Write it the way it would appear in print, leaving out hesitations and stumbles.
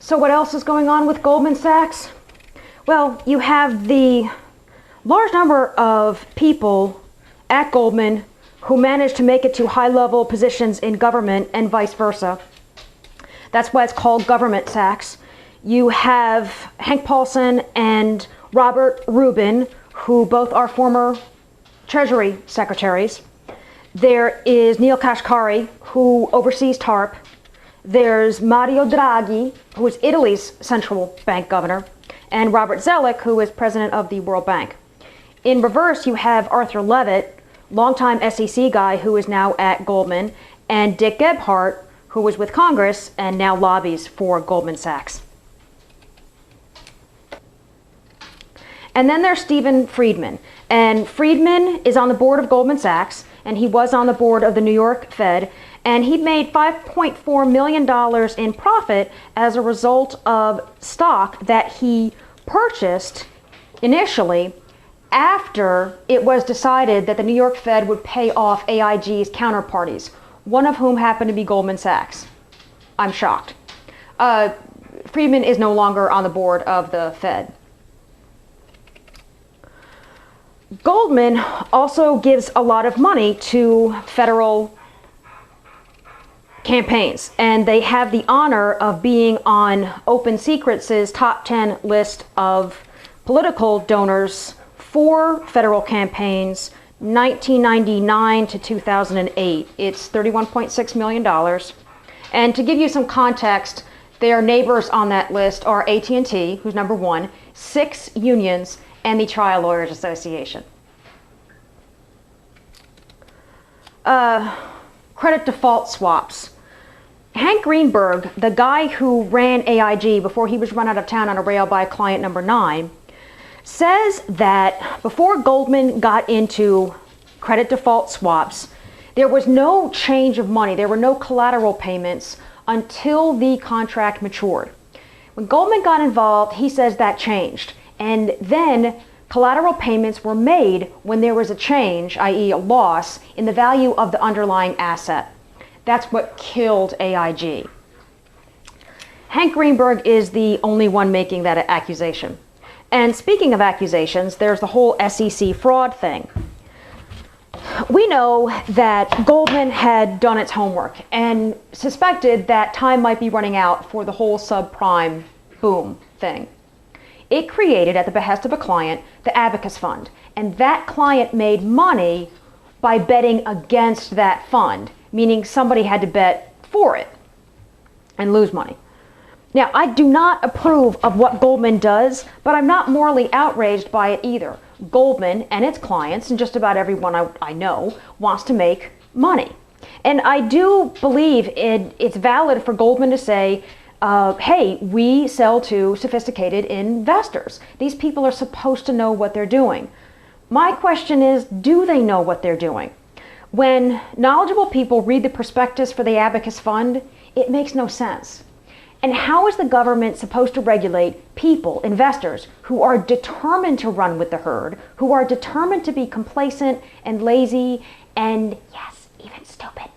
So what else is going on with Goldman Sachs? Well, you have the large number of people at Goldman who managed to make it to high-level positions in government and vice versa. That's why it's called Government Sachs. You have Hank Paulson and Robert Rubin, who both are former Treasury secretaries. There is Neil Kashkari, who oversees TARP. There's Mario Draghi, who is Italy's central bank governor, and Robert Zoellick, who is president of the World Bank. In reverse, you have Arthur Levitt, longtime SEC guy who is now at Goldman, and Dick Gebhardt, who was with Congress and now lobbies for Goldman Sachs. And then there's Stephen Friedman. And Friedman is on the board of Goldman Sachs, and he was on the board of the New York Fed, and he made $5.4 million in profit as a result of stock that he purchased initially after it was decided that the New York Fed would pay off AIG's counterparties, one of whom happened to be Goldman Sachs. I'm shocked. Friedman is no longer on the board of the Fed. Goldman also gives a lot of money to federal campaigns, and they have the honor of being on Open Secrets' top 10 list of political donors for federal campaigns 1999 to 2008. It's $31.6 million. And to give you some context, their neighbors on that list are AT&T, who's number one, 6 unions, and the Trial Lawyers Association. Credit default swaps. Hank Greenberg, the guy who ran AIG before he was run out of town on a rail by client number 9, says that before Goldman got into credit default swaps, there was no change of money. There were no collateral payments until the contract matured. When Goldman got involved, he says that changed. And then collateral payments were made when there was a change, i.e. a loss, in the value of the underlying asset. That's what killed AIG. Hank Greenberg is the only one making that accusation. And speaking of accusations, there's the whole SEC fraud thing. We know that Goldman had done its homework and suspected that time might be running out for the whole subprime boom thing. It created, at the behest of a client, the Abacus Fund. And that client made money by betting against that fund, meaning somebody had to bet for it and lose money. Now, I do not approve of what Goldman does, but I'm not morally outraged by it either. Goldman and its clients, and just about everyone I know, wants to make money. And I do believe it's valid for Goldman to say, hey, we sell to sophisticated investors. These people are supposed to know what they're doing. My question is, do they know what they're doing? When knowledgeable people read the prospectus for the Abacus Fund, it makes no sense. And how is the government supposed to regulate people, investors, who are determined to run with the herd, who are determined to be complacent and lazy and, yes, even stupid?